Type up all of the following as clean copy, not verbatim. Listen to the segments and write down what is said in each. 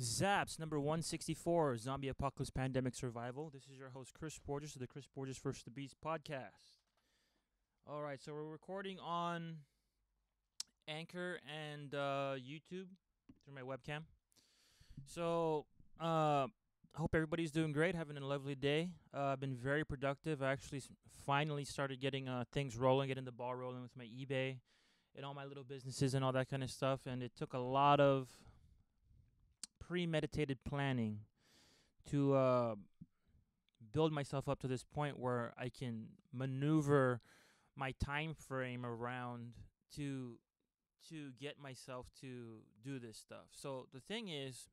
ZAPS number 164, Zombie Apocalypse Pandemic Survival. This is your host, Chris Borges of the Chris Borges First the Beast podcast. All right, so we're recording on Anchor and YouTube through my webcam. So, I hope everybody's doing great, having a lovely day. I've been very productive. I actually finally started getting things rolling, getting the ball rolling with my eBay and all my little businesses and all that kind of stuff. And it took a lot of premeditated planning to build myself up to this point where I can maneuver my time frame around to get myself to do this stuff. So the thing is,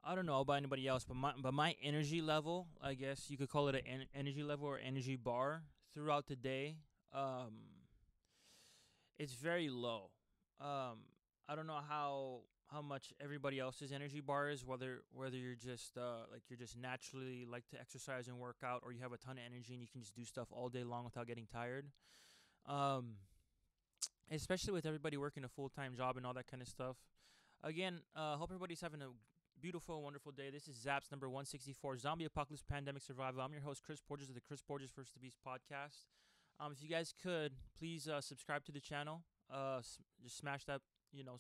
I don't know about anybody else, but my energy level, I guess you could call it an energy level or energy bar throughout the day, um, it's very low. Um, I don't know how much everybody else's energy bar is, whether you're just like you're just naturally like to exercise and work out, or you have a ton of energy and you can just do stuff all day long without getting tired. Um, Especially with everybody working a full-time job and all that kind of stuff. Again, hope everybody's having a beautiful, wonderful day. This is ZAPS number 164, Zombie Apocalypse Pandemic Survival. I'm your host, Chris Borges of the Chris Borges First the Beast podcast. If you guys could, please subscribe to the channel. Just smash that,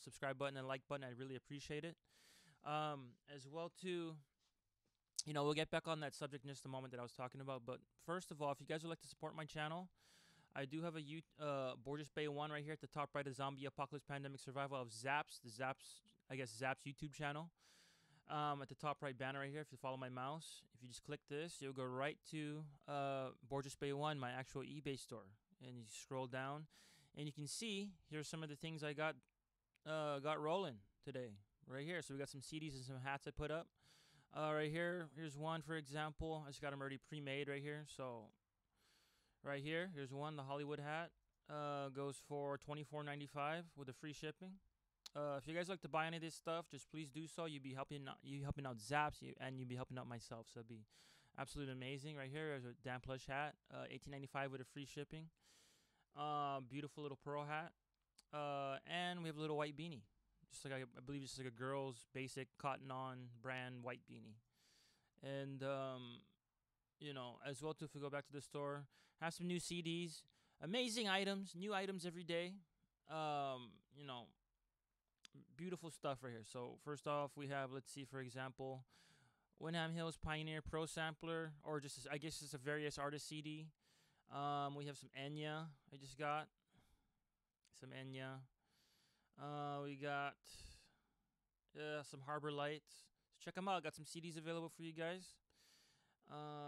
subscribe button and like button. I'd really appreciate it. As well, too, we'll get back on that subject in just a moment that I was talking about. But first of all, if you guys would like to support my channel, I do have a Borges Bay 1 right here at the top right of Zombie Apocalypse Pandemic Survival of ZAPS, ZAPS YouTube channel. At the top right banner right here, if you follow my mouse, if you just click this, you'll go right to Borges Bay 1, my actual eBay store. And you scroll down, and you can see here's some of the things I got rolling today right here. So we got some CDs and some hats I put up. Right here, here's one, for example. I just got them already pre-made right here. So right here, here's one, the Hollywood hat. Goes for $24.95 with the free shipping. If you guys like to buy any of this stuff, just please do so. You'd be helping out Zaps, and you'd be helping out myself. So it'd be absolutely amazing. Right here is a damn plush hat, $18.95 with a free shipping. Beautiful little pearl hat. And we have a little white beanie, just like I believe it's like a girl's basic Cotton On brand white beanie. And as well too, if we go back to the store, have some new CDs, amazing items, new items every day. Um, you know, Beautiful stuff right here. So first off, we have, let's see, for example, Windham Hills Pioneer Pro Sampler, or just I guess it's a various artist CD. We have some Enya. I just got some Enya. We got some Harbor Lights. So check them out. Got some CDs available for you guys.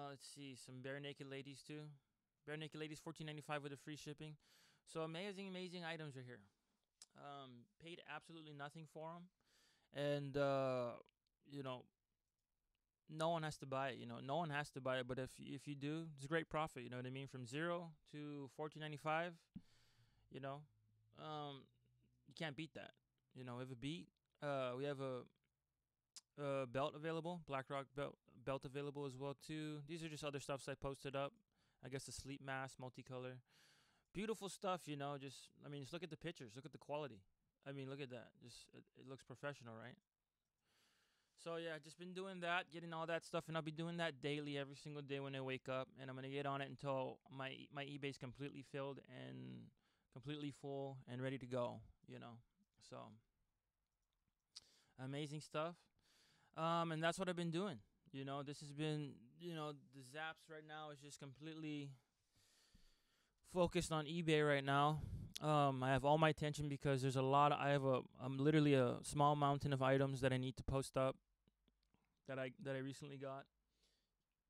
Let's see, some Bare Naked Ladies too. Bare Naked Ladies, $14.95 with a free shipping. So amazing, amazing items are here. Paid absolutely nothing for them, and no one has to buy it. No one has to buy it, but if you do, it's a great profit. You know what I mean? From 0 to $14.95. You know, you can't beat that. We have a beat. We have a belt available, Black Rock belt available as well too. These are just other stuffs I posted up. I guess the sleep mask, multicolor. Beautiful stuff, just look at the pictures, look at the quality. Look at that. It looks professional, right? So yeah, just been doing that, getting all that stuff, and I'll be doing that daily, every single day when I wake up, and I'm gonna get on it until my eBay's completely filled and completely full and ready to go. So amazing stuff. And that's what I've been doing. This has been, the Zaps right now is just completely focused on eBay right now. I have all my attention because there's a lot. I'm literally a small mountain of items that I need to post up that I recently got.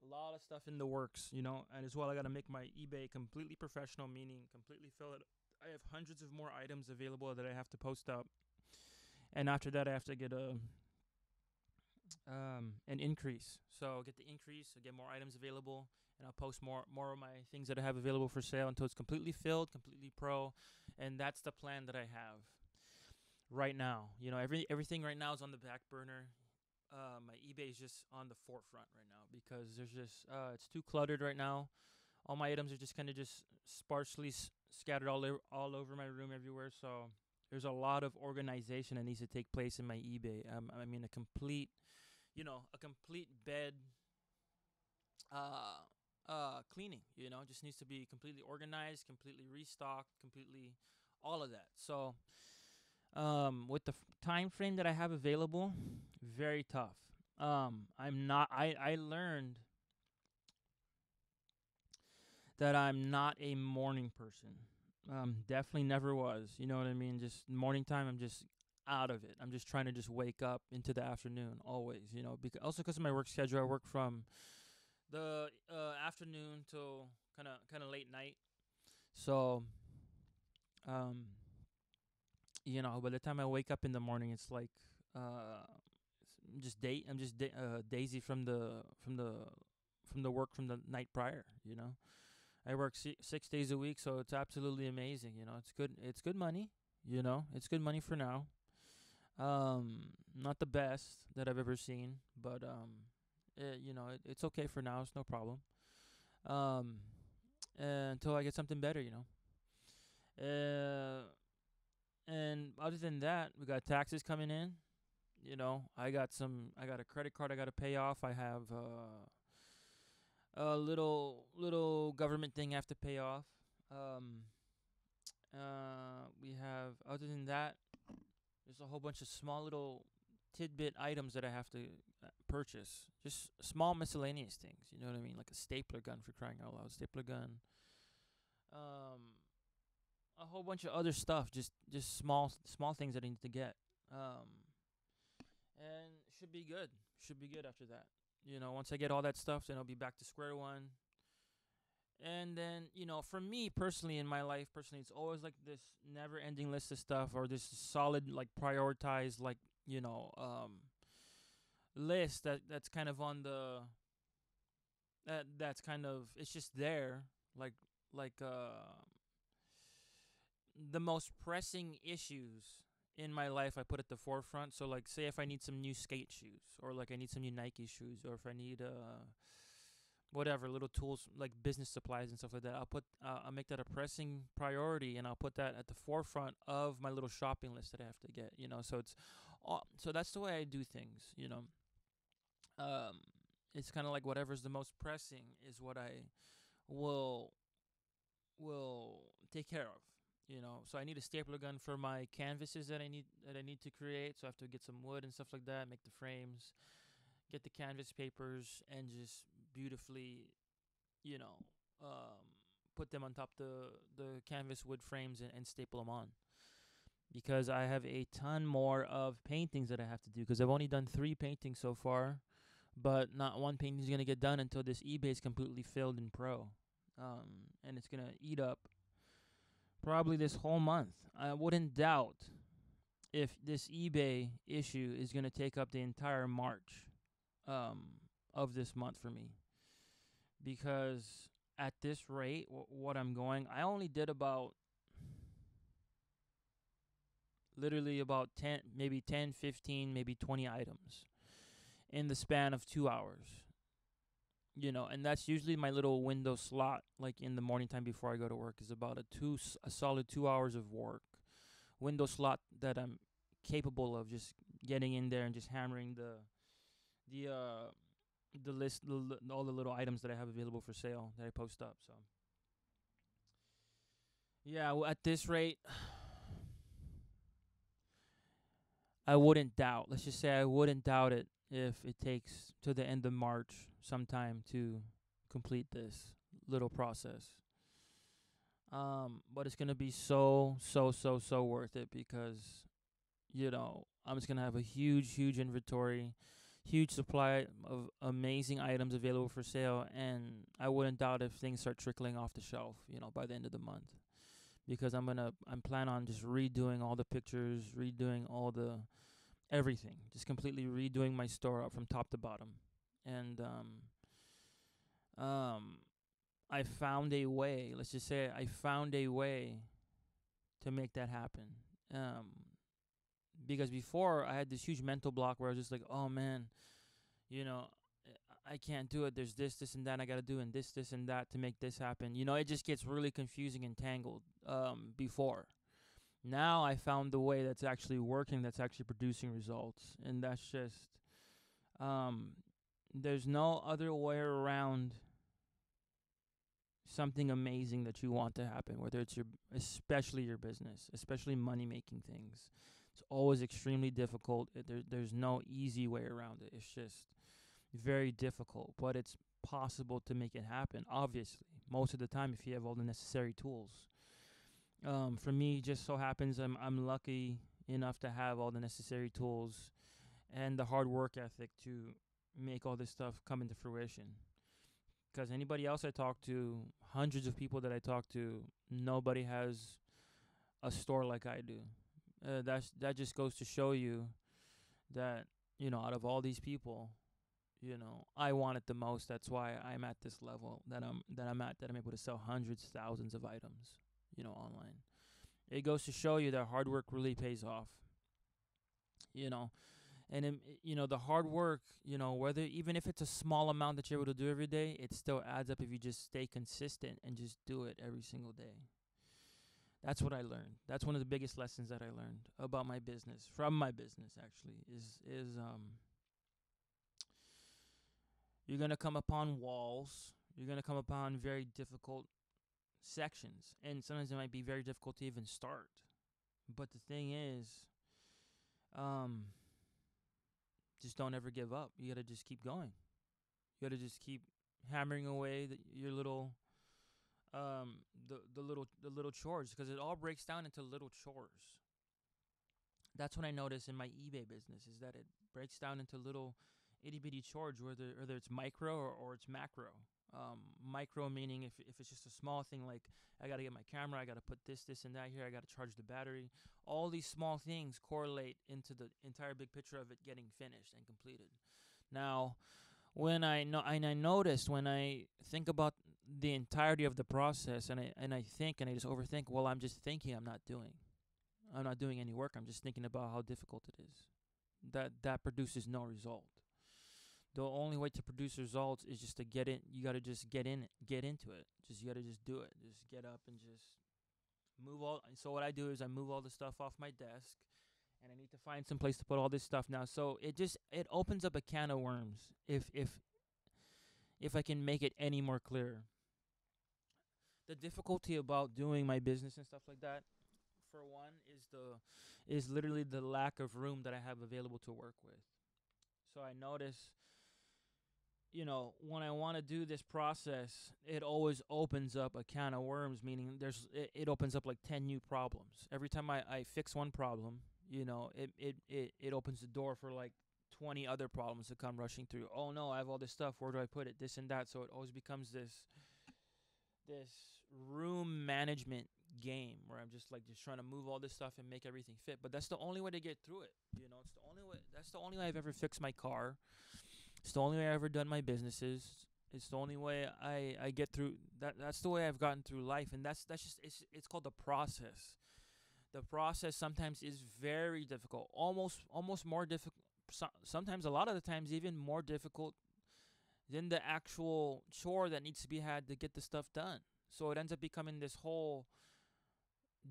A lot of stuff in the works, and as well I got to make my eBay completely professional, meaning completely fill it. I have hundreds of more items available that I have to post up, and after that I have to get an increase. So get the increase, so get more items available, and I'll post more of my things that I have available for sale until it's completely filled, completely pro, and that's the plan that I have right now. Everything right now is on the back burner. My eBay is just on the forefront right now because there's just it's too cluttered right now. All my items are just kind of just sparsely scattered all over my room everywhere. So There's a lot of organization that needs to take place in my eBay. I mean, a complete bed uh, cleaning. Just needs to be completely organized, completely restocked, completely all of that. So, with the time frame that I have available, very tough. I'm not. I learned that I'm not a morning person. Definitely never was. You know what I mean? Just morning time, I'm just out of it. I'm just trying to just wake up into the afternoon always. Also because of my work schedule, I work from the afternoon till kind of late night. So, um, by the time I wake up in the morning, it's like daisy from the work from the night prior. I work 6 days a week, so it's absolutely amazing. It's good. It's good money. It's good money for now. Not the best that I've ever seen, but it's okay for now. It's no problem. Um, until I get something better. And other than that, we got taxes coming in. I got a credit card I got to pay off. I have a little government thing I have to pay off. Um, we have other than that, there's a whole bunch of small little tidbit items that I have to purchase. Just small miscellaneous things. You know what I mean? Like a stapler gun, for crying out loud. Stapler gun. Um, a whole bunch of other stuff. Just small things that I need to get. And should be good. Should be good after that. Once I get all that stuff, then I'll be back to square one. And then, for me personally, in my life personally, it's always like this never ending list of stuff, or this solid, like, prioritized, like, list that's kind of on that's kind of, it's just there, like the most pressing issues in my life I put at the forefront. So, like, say if I need some new skate shoes, or like I need some new Nike shoes, or if I need whatever little tools like business supplies and stuff like that, I'll make that a pressing priority, and I'll put that at the forefront of my little shopping list that I have to get. So that's the way I do things. Um, it's kind of like whatever's the most pressing is what I will will take care of. So I need a stapler gun for my canvases that I need to create. So I have to get some wood and stuff like that, make the frames, get the canvas papers, and just beautifully, you know, um, put them on top the canvas wood frames, and staple them on. Because I have a ton more of paintings that I have to do. Because I've only done 3 paintings so far, but not one painting is gonna get done until this eBay is completely filled in pro. And it's gonna eat up probably this whole month. I wouldn't doubt if this eBay issue is gonna take up the entire March um, of this month for me. Because at this rate, what I'm going, I only did about literally about 10, maybe 10, 15, maybe 20 items in the span of 2 hours. And that's usually my little window slot, like in the morning time before I go to work, is about a solid 2 hours of work window slot that I'm capable of just getting in there and just hammering the uh the list, all the little items that I have available for sale that I post up. So yeah, at this rate, I wouldn't doubt. Let's just say I wouldn't doubt it if it takes to the end of March sometime to complete this little process. But it's gonna be so worth it, because I'm just gonna have a huge inventory, huge supply of amazing items available for sale, and I wouldn't doubt if things start trickling off the shelf, by the end of the month. Because I'm plan on just redoing all the pictures, redoing all the everything, just completely redoing my store up from top to bottom. And um I found a way, let's just say I found a way to make that happen. Um because before I had this huge mental block where I was just like, "Oh man, you know, I can't do it. There's this and that I got to do, and this and that to make this happen." It just gets really confusing and tangled before. Now I found the way that's actually working, that's actually producing results, and that's just um, there's no other way around something amazing that you want to happen, whether it's especially your business, especially money making things. It's always extremely difficult. There's no easy way around it. It's just very difficult, but it's possible to make it happen. Obviously, most of the time, if you have all the necessary tools. For me, just so happens I'm lucky enough to have all the necessary tools and the hard work ethic to make all this stuff come into fruition. Because anybody else I talk to, hundreds of people that I talk to, nobody has a store like I do. That just goes to show you that, out of all these people, I want it the most. That's why I'm at this level that I'm at, that I'm able to sell hundreds, thousands of items, online. It goes to show you that hard work really pays off. You know, the hard work, whether even if it's a small amount that you're able to do every day, it still adds up if you just stay consistent and just do it every single day. That's what I learned. That's one of the biggest lessons that I learned about my business, from my business actually, is you're going to come upon walls. You're going to come upon very difficult sections, and sometimes it might be very difficult to even start. But the thing is, um just don't ever give up. You got to just keep going. You got to just keep hammering away your little the little chores, because it all breaks down into little chores. That's what I notice in my eBay business, is that it breaks down into little itty bitty chores, whether it's micro or it's macro. Micro meaning if it's just a small thing, like I got to get my camera, I got to put this and that here, I got to charge the battery. All these small things correlate into the entire big picture of it getting finished and completed. Now, when I noticed, when I think about the entirety of the process, and I think and I just overthink, well, I'm just thinking, I'm not doing any work. I'm just thinking about how difficult it is. That produces no result. The only way to produce results is just to get in. You got to just get into it. You got to just do it. Just get up and just move all. So what I do is I move all the stuff off my desk, and I need to find some place to put all this stuff now. So it opens up a can of worms. If I can make it any more clear. The difficulty about doing my business and stuff like that, for one, is literally the lack of room that I have available to work with. So I notice, when I want to do this process, it always opens up a can of worms, meaning it opens up like 10 new problems. Every time I fix one problem, it opens the door for like 20 other problems to come rushing through. Oh no, I have all this stuff. Where do I put it? This and that. So it always becomes this room management game where I'm just trying to move all this stuff and make everything fit. But that's the only way to get through it. It's the only way. That's the only way I've ever fixed my car. It's the only way I've ever done my businesses. It's the only way I get through that. That's the way I've gotten through life, and that's just it's called the process. The process sometimes is very difficult, almost more difficult. Sometimes, a lot of the times, even more difficult than the actual chore that needs to be had to get the stuff done. So it ends up becoming this whole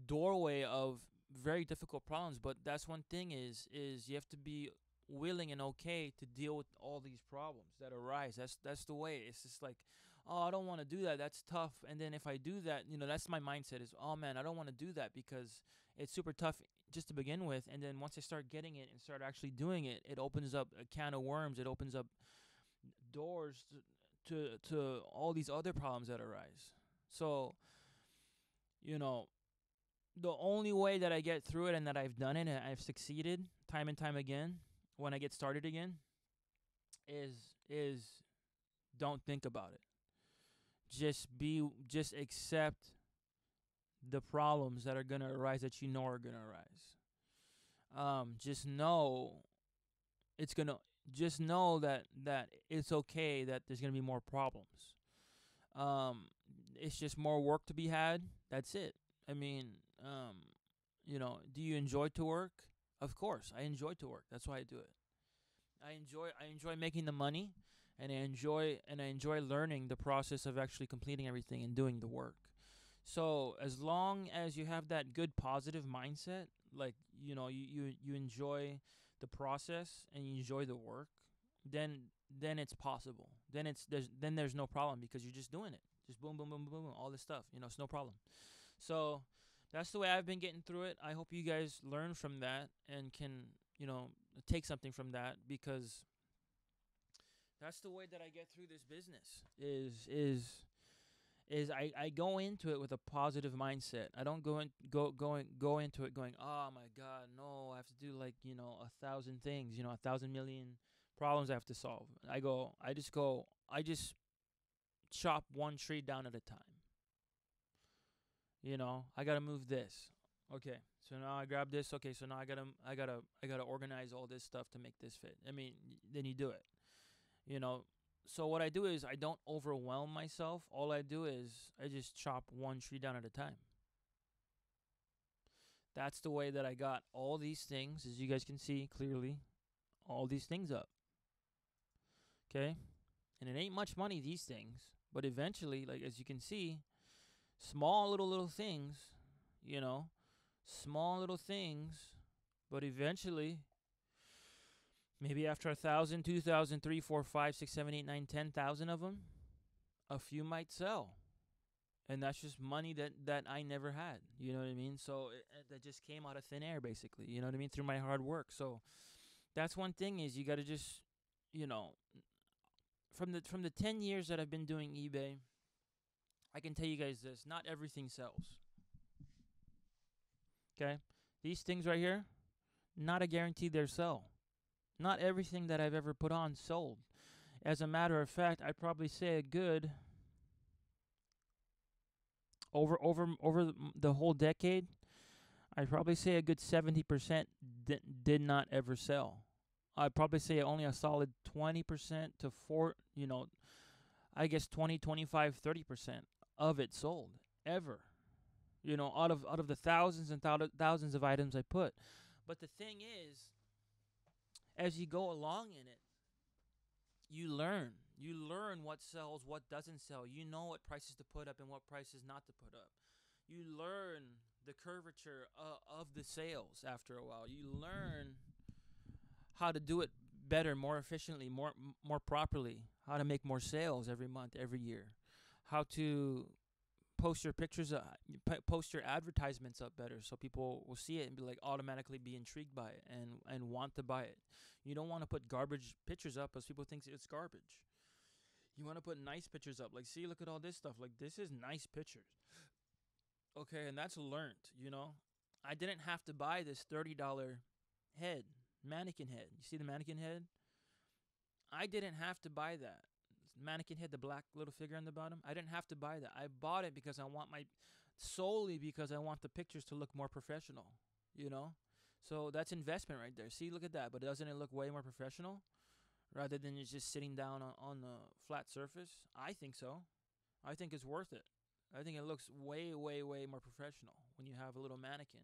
doorway of very difficult problems. But that's one thing, is you have to be willing and okay to deal with all these problems that arise. That's the way. It's just like, oh, I don't want to do that. That's tough. And then if I do that, that's my mindset, is, oh man, I don't want to do that because it's super tough just to begin with. And then once I start getting it and start actually doing it, it opens up a can of worms. It opens up doors to all these other problems that arise. So, the only way that I get through it, and that I've done it and I've succeeded time and time again when I get started again, is don't think about it. Just accept the problems that are gonna arise, that are gonna arise. Just know that it's okay that there's gonna be more problems. It's just more work to be had. That's it. I mean, do you enjoy to work? Of course, I enjoy to work. That's why I do it. I enjoy making the money, and I enjoy learning the process of actually completing everything and doing the work. So as long as you have that good positive mindset, like you enjoy the process and you enjoy the work, then it's possible. Then there's no problem because you're just doing it. Just boom, boom, boom, boom, boom, all this stuff. It's no problem. So that's the way I've been getting through it. I hope you guys learn from that and can you know take something from that, because that's the way that I get through this business. I go into it with a positive mindset. I don't go into it going, oh my god, no, I have to do like 1,000 things, 1,000 million problems I have to solve. I just chop one tree down at a time. I gotta move this. Okay, so now I grab this. Okay, so now I gotta organize all this stuff to make this fit. I mean, then you do it. You know, so what I do is I don't overwhelm myself. All I do is I just chop one tree down at a time. That's the way that I got all these things, as you guys can see clearly, all these things up. Okay, and it ain't much money, these things, but eventually, like as you can see, small little things, you know, small little things, but eventually, maybe after 1,000, 2,000, 3, 4, 5, 6, 7, 8, 9, 10,000 of them, a few might sell. And that's just money that I never had. You know what I mean? So that just came out of thin air, basically. You know what I mean? Through my hard work. So that's one thing is you got to just, you know, from the 10 years that I've been doing eBay, I can tell you guys this: not everything sells. Okay, these things right here, not a guarantee they'll sell. Not everything that I've ever put on sold. As a matter of fact, I'd probably say a good over the whole decade, I'd probably say a good 70% did not ever sell. I'd probably say only a solid 20% to I guess 20, 25, 30% of it sold ever. Out of the thousands and thousands of items I put. But the thing is, as you go along in it, you learn. You learn what sells, what doesn't sell. You know what prices to put up and what prices not to put up. You learn the curvature of the sales after a while. You learn how to do it better, more efficiently, more properly. How to make more sales every month, every year. How to post your pictures, post your advertisements up better, so people will see it and be like automatically be intrigued by it and want to buy it. You don't want to put garbage pictures up because people think it's garbage. You want to put nice pictures up. Like, see, look at all this stuff. Like, this is nice pictures. Okay, and that's learned. I didn't have to buy this $30 head, mannequin head. You see the mannequin head? I didn't have to buy that. Mannequin head, the black little figure on the bottom. I didn't have to buy that. I bought it because solely because I want the pictures to look more professional, you know? So that's investment right there. See, look at that. But doesn't it look way more professional? Rather than just sitting down on the flat surface? I think so. I think it's worth it. I think it looks way, way, way more professional when you have a little mannequin.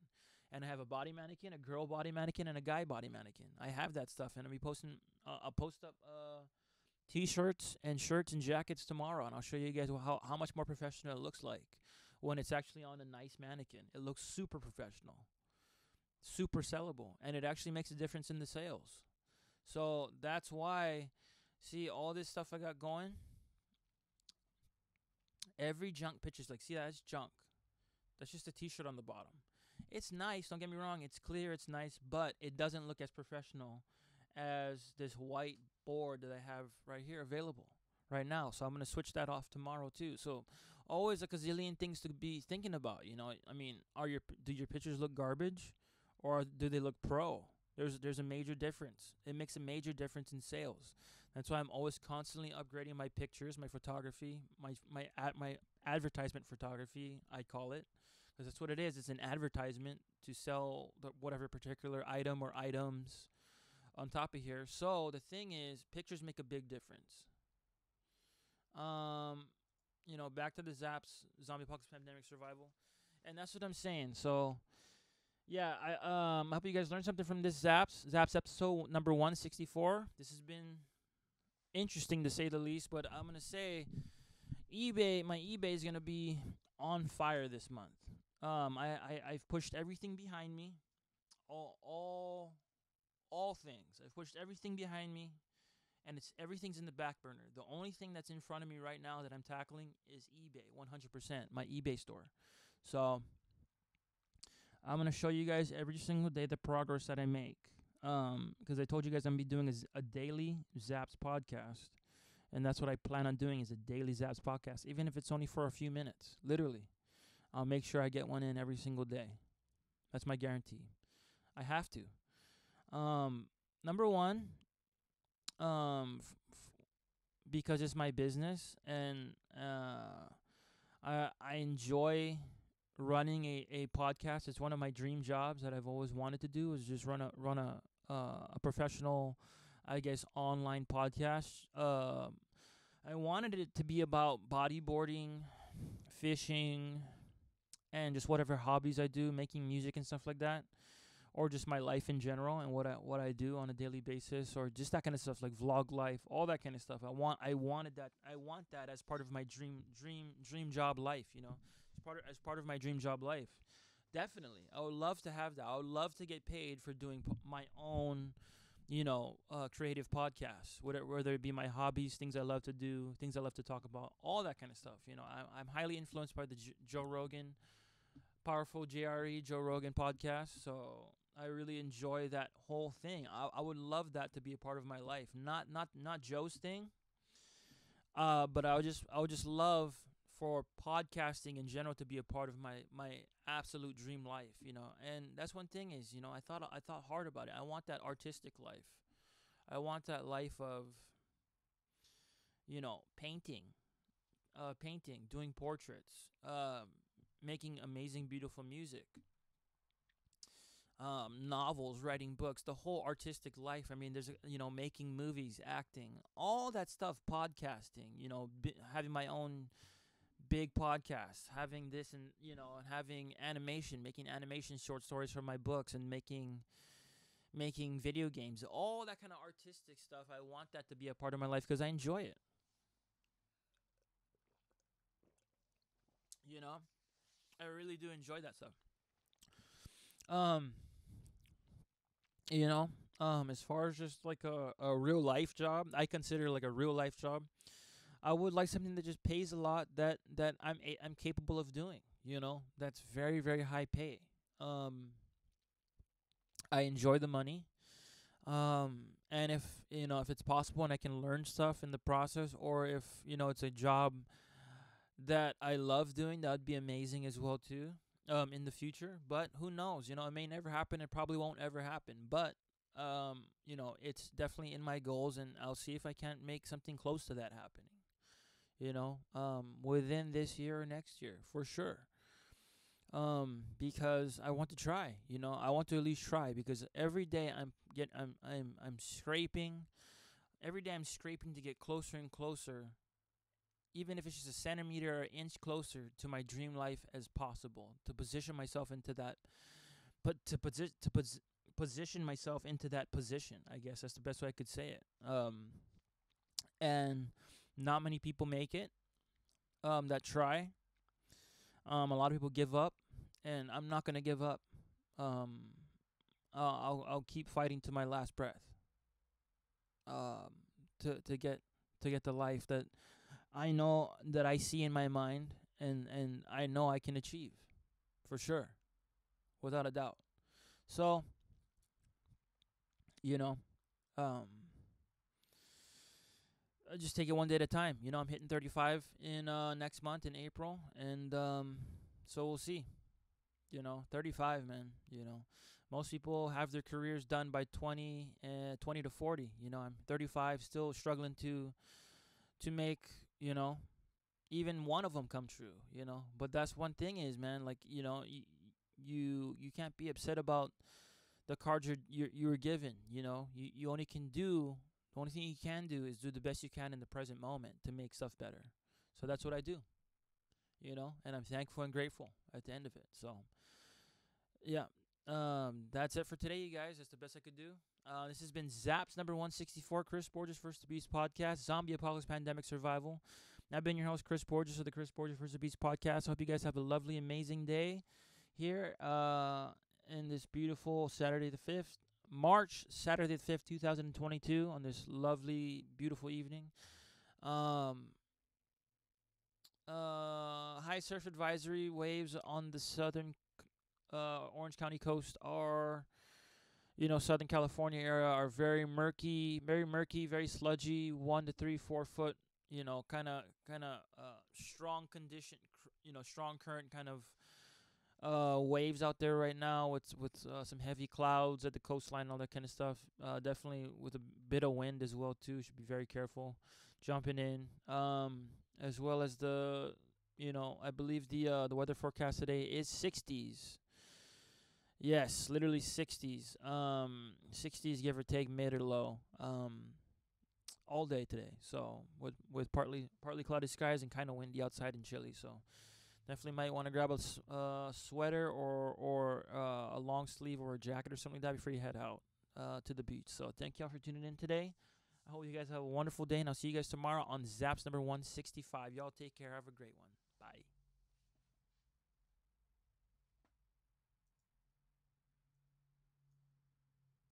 And I have a body mannequin, a girl body mannequin, and a guy body mannequin. I have that stuff, and I'll post up T-shirts and shirts and jackets tomorrow, and I'll show you guys how much more professional it looks like when it's actually on a nice mannequin. It looks super professional, super sellable, and it actually makes a difference in the sales. So that's why, see all this stuff I got going. Every junk picture's like, see, that's junk. That's just a T-shirt on the bottom. It's nice, don't get me wrong. It's clear, it's nice, but it doesn't look as professional as this white board that I have right here available right now. So I'm going to switch that off tomorrow too. So always a gazillion things to be thinking about. I mean, do your pictures look garbage or do they look pro? There's a major difference. It makes a major difference in sales. That's why I'm always constantly upgrading my pictures, my photography, my advertisement photography, I call it, because that's what it is. It's an advertisement to sell whatever particular item or items on top of here. So the thing is, pictures make a big difference. Back to the ZAPS, Zombie Apocalypse Pandemic Survival, and that's what I'm saying. So yeah, I hope you guys learned something from this ZAPS episode number 164. This has been interesting to say the least, but I'm gonna say my eBay is gonna be on fire this month. I've pushed everything behind me, all all all things. I've pushed everything behind me, and everything's in the back burner. The only thing that's in front of me right now that I'm tackling is eBay, 100%, my eBay store. So I'm gonna show you guys every single day the progress that I make. Because I told you guys I'm gonna be doing a daily ZAPS podcast, and that's what I plan on doing is a daily ZAPS podcast, even if it's only for a few minutes. Literally, I'll make sure I get one in every single day. That's my guarantee. I have to. Number one, because it's my business, and I enjoy running a podcast. It's one of my dream jobs that I've always wanted to do, is just run a professional, I guess, online podcast. I wanted it to be about bodyboarding, fishing, and just whatever hobbies I do, making music and stuff like that, or just my life in general and what I do on a daily basis, or just that kind of stuff, like vlog life, all that kind of stuff. I want that as part of my dream job life. As part of my dream job life. Definitely, I would love to have that. I would love to get paid for doing my own, creative podcasts, whether it be my hobbies, things I love to do, things I love to talk about, all that kind of stuff. I'm highly influenced by the Joe Rogan, powerful JRE Joe Rogan podcast. So I really enjoy that whole thing. I would love that to be a part of my life. Not Joe's thing. But I would just love for podcasting in general to be a part of my absolute dream life. And that's one thing is, I thought hard about it. I want that artistic life. I want that life of, painting, doing portraits, making amazing, beautiful music, novels, writing books, the whole artistic life. I mean, there's, making movies, acting, all that stuff, podcasting, having my own big podcast, having this, and, and having animation, making animation short stories for my books, and making video games, all that kind of artistic stuff. I want that to be a part of my life because I enjoy it. You know, I really do enjoy that stuff. Um, as far as just like a real life job, I consider like a real life job. I would like something that just pays a lot, that I'm capable of doing. That's very very high pay. Um, I enjoy the money. And if it's possible and I can learn stuff in the process, or if it's a job that I love doing, that would be amazing as well too. In the future, but who knows? It may never happen. It probably won't ever happen. But it's definitely in my goals, and I'll see if I can't make something close to that happening. Within this year or next year, for sure. Because I want to try. I want to at least try, because every day I'm scraping. Every day I'm scraping to get closer and closer, even if it's just a centimeter or an inch closer to my dream life as possible. To position myself into that, but position myself into that position. I guess that's the best way I could say it. And not many people make it. That try. A lot of people give up, and I'm not gonna give up. Um, I'll keep fighting to my last breath. Um, to get the life that I know that I see in my mind, and I know I can achieve, for sure, without a doubt. So, you know, um, I just take it one day at a time. I'm hitting 35 in next month in April, and so we'll see. 35, man. Most people have their careers done by 20 to 40. I'm 35, still struggling to make, even one of them come true. But that's one thing is, man, like, you can't be upset about the cards you were given. You only can do the only thing you can do is do the best you can in the present moment to make stuff better. So that's what I do. And I'm thankful and grateful at the end of it. So yeah, that's it for today, you guys. That's the best I could do. This has been Zaps number 164, Chris Borges First to Beast podcast, Zombie Apocalypse Pandemic Survival. I've been your host, Chris Borges of the Chris Borges vs. Beats podcast. I hope you guys have a lovely, amazing day here in this beautiful Saturday the 5th, Saturday the 5th, 2022, on this lovely, beautiful evening. High surf advisory waves on the southern Orange County coast are, Southern California area are very murky, very sludgy, 1 to 3, 4 foot, strong condition, strong current kind of waves out there right now with some heavy clouds at the coastline, all that kind of stuff. Definitely with a bit of wind as well too. Should be very careful jumping in. As well as I believe the weather forecast today is 60s. Yes, literally 60s. 60s give or take, mid or low. All day today. So with partly cloudy skies and kind of windy outside and chilly. So definitely might want to grab a sweater or a long sleeve or a jacket or something like that before you head out to the beach. So thank y'all for tuning in today. I hope you guys have a wonderful day, and I'll see you guys tomorrow on ZAPS number 165. Y'all take care. Have a great one.